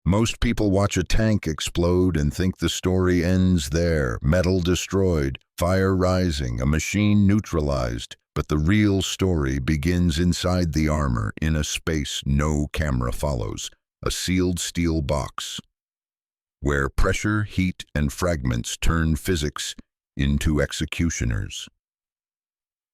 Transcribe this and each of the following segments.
Most people watch a tank explode and think the story ends there, metal destroyed, fire rising, a machine neutralized. But the real story begins inside the armor, in a space no camera follows, a sealed steel box, where pressure, heat, and fragments turn physics into executioners.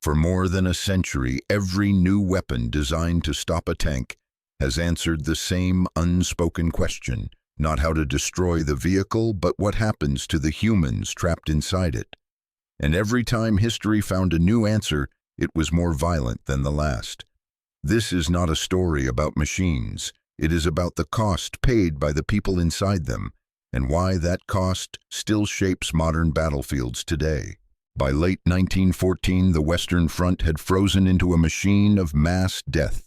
For more than a century, every new weapon designed to stop a tank has answered the same unspoken question, not how to destroy the vehicle, but what happens to the humans trapped inside it. And every time history found a new answer, it was more violent than the last. This is not a story about machines. It is about the cost paid by the people inside them, and why that cost still shapes modern battlefields today. By late 1914, the Western Front had frozen into a machine of mass death.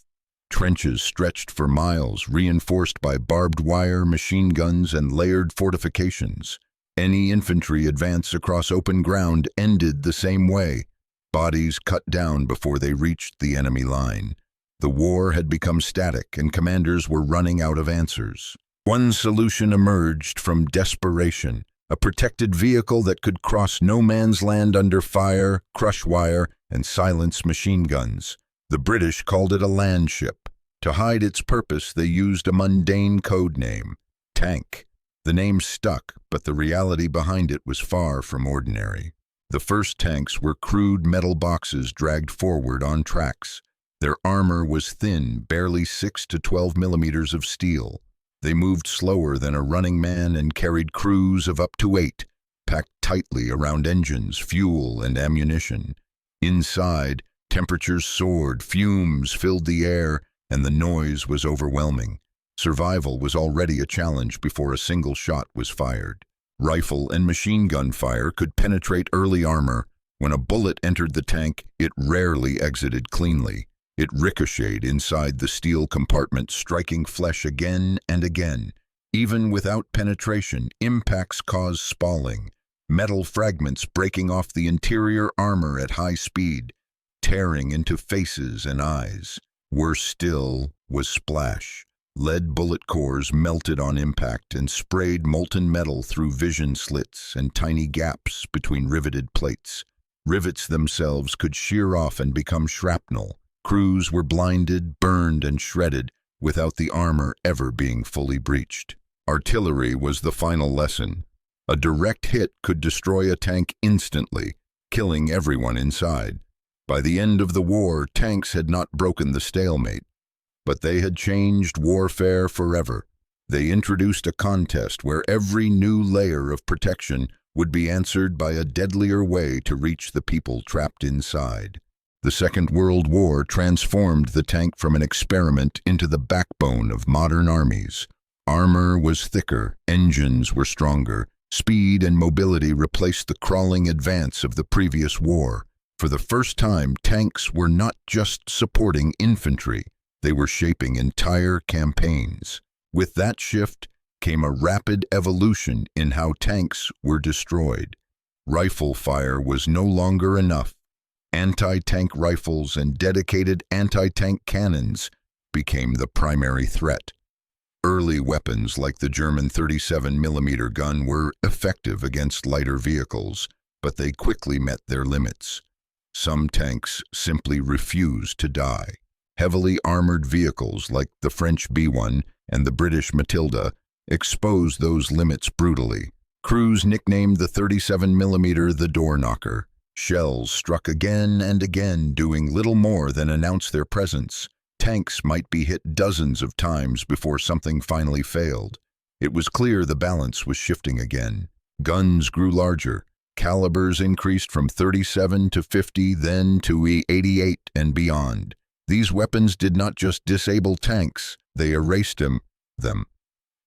Trenches stretched for miles, reinforced by barbed wire, machine guns, and layered fortifications. Any infantry advance across open ground ended the same way. Bodies cut down before they reached the enemy line. The war had become static, and commanders were running out of answers. One solution emerged from desperation: a protected vehicle that could cross no man's land under fire, crush wire, and silence machine guns. The British called it a land ship. To hide its purpose, they used a mundane code name: tank. The name stuck, but the reality behind it was far from ordinary. The first tanks were crude metal boxes dragged forward on tracks. Their armor was thin, barely 6 to 12 millimeters of steel. They moved slower than a running man and carried crews of up to 8, packed tightly around engines, fuel, and ammunition. Inside, temperatures soared, fumes filled the air, and the noise was overwhelming. Survival was already a challenge before a single shot was fired. Rifle and machine gun fire could penetrate early armor. When a bullet entered the tank, it rarely exited cleanly. It ricocheted inside the steel compartment, striking flesh again and again. Even without penetration, impacts caused spalling, metal fragments breaking off the interior armor at high speed, tearing into faces and eyes. Worse still was splash. Lead bullet cores melted on impact and sprayed molten metal through vision slits and tiny gaps between riveted plates. Rivets themselves could shear off and become shrapnel. Crews were blinded, burned, and shredded without the armor ever being fully breached. Artillery was the final lesson. A direct hit could destroy a tank instantly, killing everyone inside. By the end of the war, tanks had not broken the stalemate, but they had changed warfare forever. They introduced a contest where every new layer of protection would be answered by a deadlier way to reach the people trapped inside. The Second World War transformed the tank from an experiment into the backbone of modern armies. Armor was thicker, engines were stronger, speed and mobility replaced the crawling advance of the previous war. For the first time, tanks were not just supporting infantry, they were shaping entire campaigns. With that shift came a rapid evolution in how tanks were destroyed. Rifle fire was no longer enough. Anti-tank rifles and dedicated anti-tank cannons became the primary threat. Early weapons like the German 37mm gun were effective against lighter vehicles, but they quickly met their limits. Some tanks simply refused to die. Heavily armored vehicles like the French B1 and the British Matilda exposed those limits brutally. Crews nicknamed the 37mm the door knocker. Shells struck again and again, doing little more than announce their presence. Tanks might be hit dozens of times before something finally failed. It was clear the balance was shifting again. Guns grew larger. Calibers increased from 37 to 50, then to 88 and beyond. These weapons did not just disable tanks, they erased them.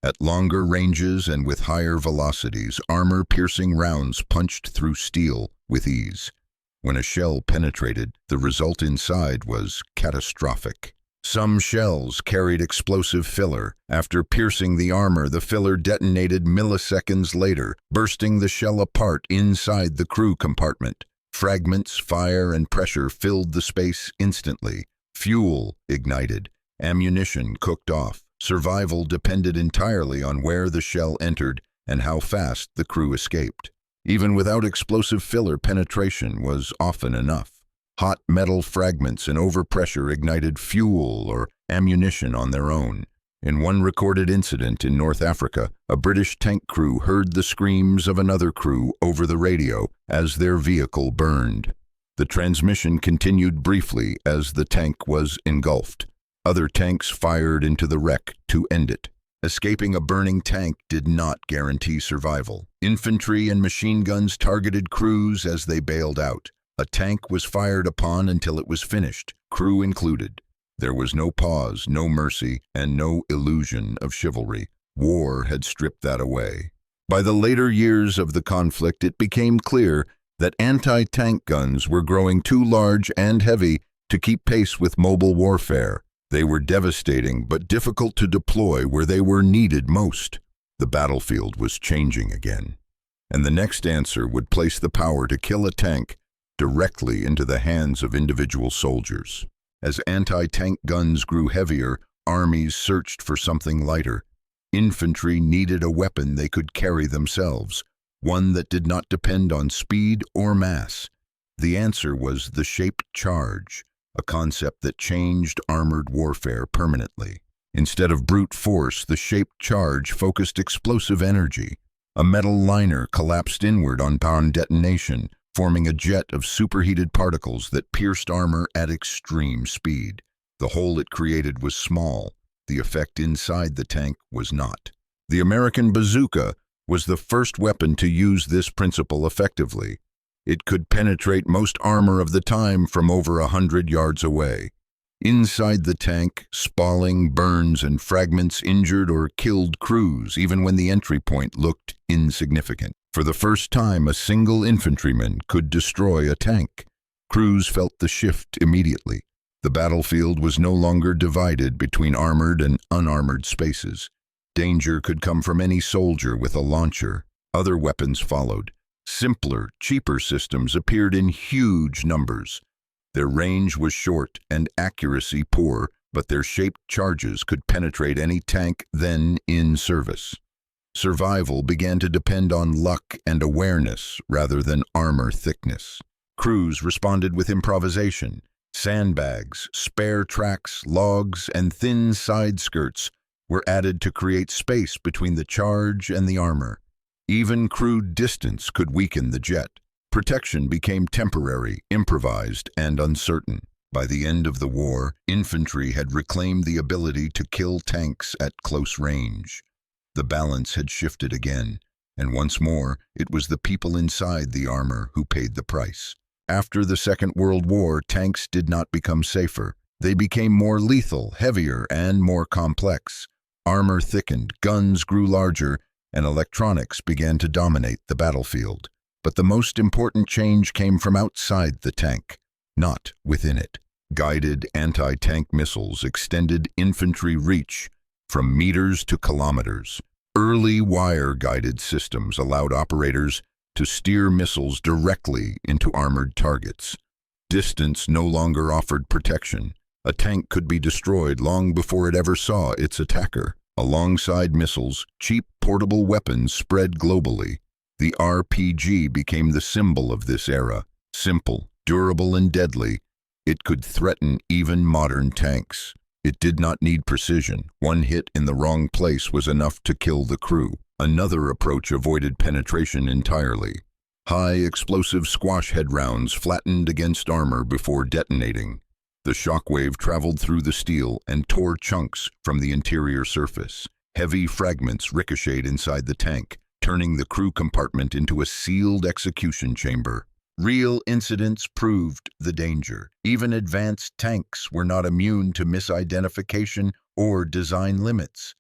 At longer ranges and with higher velocities, armor-piercing rounds punched through steel with ease. When a shell penetrated, the result inside was catastrophic. Some shells carried explosive filler. After piercing the armor, the filler detonated milliseconds later, bursting the shell apart inside the crew compartment. Fragments, fire, and pressure filled the space instantly. Fuel ignited. Ammunition cooked off. Survival depended entirely on where the shell entered and how fast the crew escaped. Even without explosive filler, penetration was often enough. Hot metal fragments and overpressure ignited fuel or ammunition on their own. In one recorded incident in North Africa, a British tank crew heard the screams of another crew over the radio as their vehicle burned. The transmission continued briefly as the tank was engulfed. Other tanks fired into the wreck to end it. Escaping a burning tank did not guarantee survival. Infantry and machine guns targeted crews as they bailed out. A tank was fired upon until it was finished, crew included. There was no pause, no mercy, and no illusion of chivalry. War had stripped that away. By the later years of the conflict, it became clear that anti-tank guns were growing too large and heavy to keep pace with mobile warfare. They were devastating but difficult to deploy where they were needed most. The battlefield was changing again, and the next answer would place the power to kill a tank directly into the hands of individual soldiers. As anti-tank guns grew heavier, armies searched for something lighter. Infantry needed a weapon they could carry themselves, one that did not depend on speed or mass. The answer was the shaped charge, a concept that changed armored warfare permanently. Instead of brute force, the shaped charge focused explosive energy. A metal liner collapsed inward on detonation, forming a jet of superheated particles that pierced armor at extreme speed. The hole it created was small. The effect inside the tank was not. The American bazooka was the first weapon to use this principle effectively. It could penetrate most armor of the time from over 100 yards away. Inside the tank, spalling, burns, and fragments injured or killed crews, even when the entry point looked insignificant. For the first time, a single infantryman could destroy a tank. Crews felt the shift immediately. The battlefield was no longer divided between armored and unarmored spaces. Danger could come from any soldier with a launcher. Other weapons followed. Simpler, cheaper systems appeared in huge numbers. Their range was short and accuracy poor, but their shaped charges could penetrate any tank then in service. Survival began to depend on luck and awareness rather than armor thickness. Crews responded with improvisation. Sandbags, spare tracks, logs, and thin side skirts were added to create space between the charge and the armor. Even crude distance could weaken the jet. Protection became temporary, improvised, and uncertain. By the end of the war, infantry had reclaimed the ability to kill tanks at close range. The balance had shifted again, and once more, it was the people inside the armor who paid the price. After the Second World War, tanks did not become safer. They became more lethal, heavier, and more complex. Armor thickened, guns grew larger, and electronics began to dominate the battlefield. But the most important change came from outside the tank, not within it. Guided anti-tank missiles extended infantry reach from meters to kilometers. Early wire-guided systems allowed operators to steer missiles directly into armored targets. Distance no longer offered protection. A tank could be destroyed long before it ever saw its attacker. Alongside missiles, cheap portable weapons spread globally. The RPG became the symbol of this era. Simple, durable, and deadly, it could threaten even modern tanks. It did not need precision. One hit in the wrong place was enough to kill the crew. Another approach avoided penetration entirely. High explosive squash head rounds flattened against armor before detonating. The shockwave traveled through the steel and tore chunks from the interior surface. Heavy fragments ricocheted inside the tank, turning the crew compartment into a sealed execution chamber. Real incidents proved the danger. Even advanced tanks were not immune to misidentification or design limits.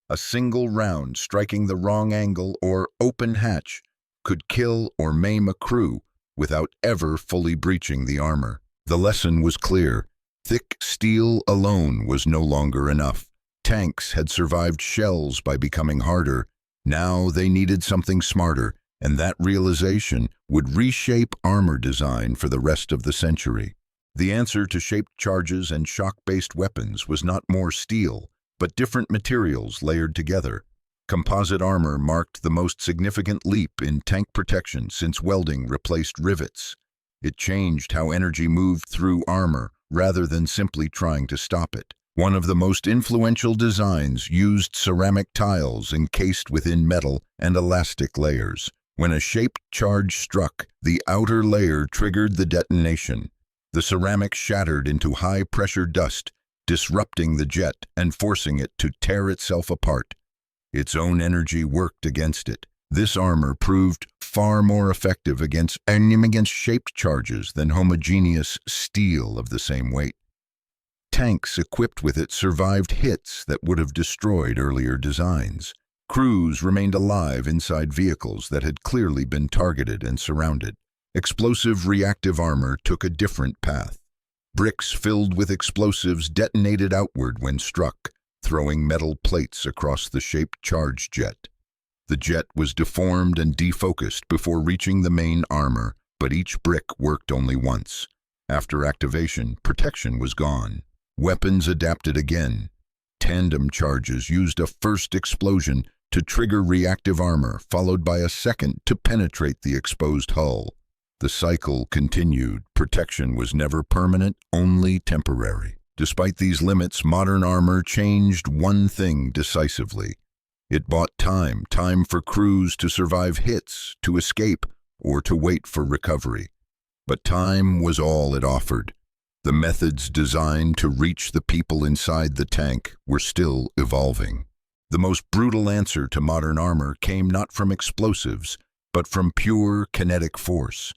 A single round striking the wrong angle or open hatch could kill or maim a crew without ever fully breaching the armor. The lesson was clear. Thick steel alone was no longer enough. Tanks had survived shells by becoming harder. Now they needed something smarter, and that realization would reshape armor design for the rest of the century. The answer to shaped charges and shock-based weapons was not more steel, but different materials layered together. Composite armor marked the most significant leap in tank protection since welding replaced rivets. It changed how energy moved through armor rather than simply trying to stop it. One of the most influential designs used ceramic tiles encased within metal and elastic layers. When a shaped charge struck, the outer layer triggered the detonation. The ceramic shattered into high-pressure dust, disrupting the jet and forcing it to tear itself apart. Its own energy worked against it. This armor proved far more effective against shaped charges than homogeneous steel of the same weight. Tanks equipped with it survived hits that would have destroyed earlier designs. Crews remained alive inside vehicles that had clearly been targeted and surrounded. Explosive reactive armor took a different path. Bricks filled with explosives detonated outward when struck, throwing metal plates across the shaped charge jet. The jet was deformed and defocused before reaching the main armor, but each brick worked only once. After activation, protection was gone. Weapons adapted again. Tandem charges used a first explosion to trigger reactive armor, followed by a second to penetrate the exposed hull. The cycle continued. Protection was never permanent, only temporary. Despite these limits, modern armor changed one thing decisively. It bought time for crews to survive hits, to escape, or to wait for recovery. But time was all it offered. The methods designed to reach the people inside the tank were still evolving. The most brutal answer to modern armor came not from explosives, but from pure kinetic force.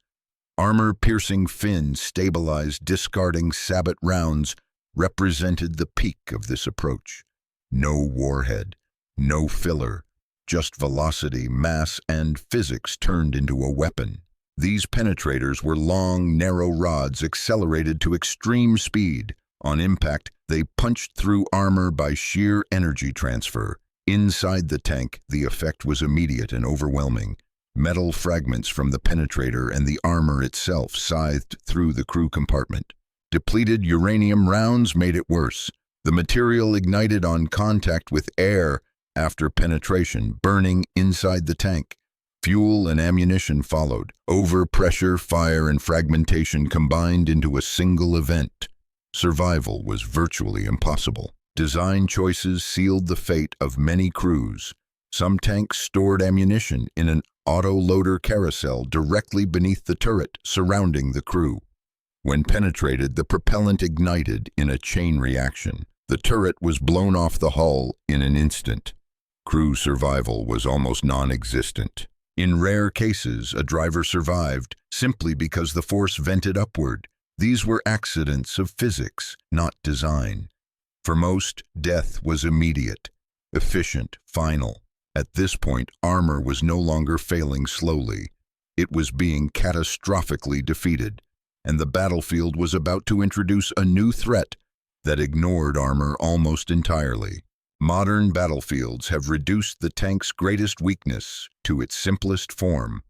Armor-piercing fins stabilized, discarding sabot rounds represented the peak of this approach. No warhead, no filler, just velocity, mass, and physics turned into a weapon. These penetrators were long, narrow rods accelerated to extreme speed. On impact, they punched through armor by sheer energy transfer. Inside the tank, the effect was immediate and overwhelming. Metal fragments from the penetrator and the armor itself scythed through the crew compartment. Depleted uranium rounds made it worse. The material ignited on contact with air after penetration, burning inside the tank. Fuel and ammunition followed. Overpressure, fire, and fragmentation combined into a single event. Survival was virtually impossible. Design choices sealed the fate of many crews. Some tanks stored ammunition in an auto-loader carousel directly beneath the turret surrounding the crew. When penetrated, the propellant ignited in a chain reaction. The turret was blown off the hull in an instant. Crew survival was almost non-existent. In rare cases, a driver survived simply because the force vented upward. These were accidents of physics, not design. For most, death was immediate, efficient, final. At this point, armor was no longer failing slowly. It was being catastrophically defeated, and the battlefield was about to introduce a new threat that ignored armor almost entirely. Modern battlefields have reduced the tank's greatest weakness to its simplest form,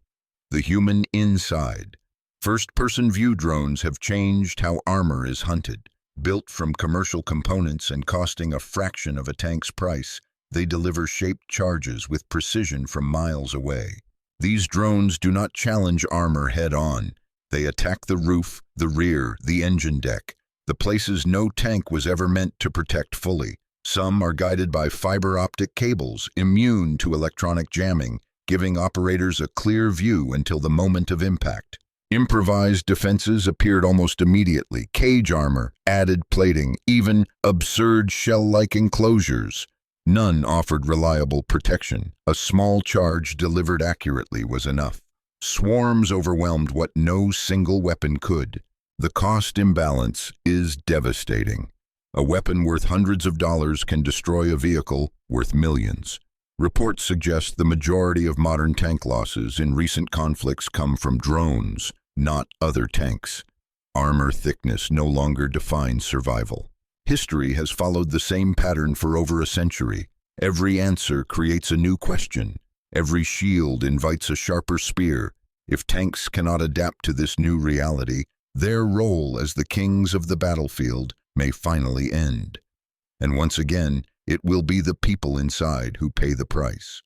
the human inside. First-person view drones have changed how armor is hunted. Built from commercial components and costing a fraction of a tank's price, they deliver shaped charges with precision from miles away. These drones do not challenge armor head-on. They attack the roof, the rear, the engine deck, the places no tank was ever meant to protect fully. Some are guided by fiber optic cables, immune to electronic jamming, giving operators a clear view until the moment of impact. Improvised defenses appeared almost immediately. Cage armor, added plating, even absurd shell-like enclosures. None offered reliable protection. A small charge delivered accurately was enough. Swarms overwhelmed what no single weapon could. The cost imbalance is devastating. A weapon worth hundreds of dollars can destroy a vehicle worth millions. Reports suggest the majority of modern tank losses in recent conflicts come from drones, not other tanks. Armor thickness no longer defines survival. History has followed the same pattern for over a century. Every answer creates a new question. Every shield invites a sharper spear. If tanks cannot adapt to this new reality, their role as the kings of the battlefield may finally end. And once again, It will be the people inside who pay the price.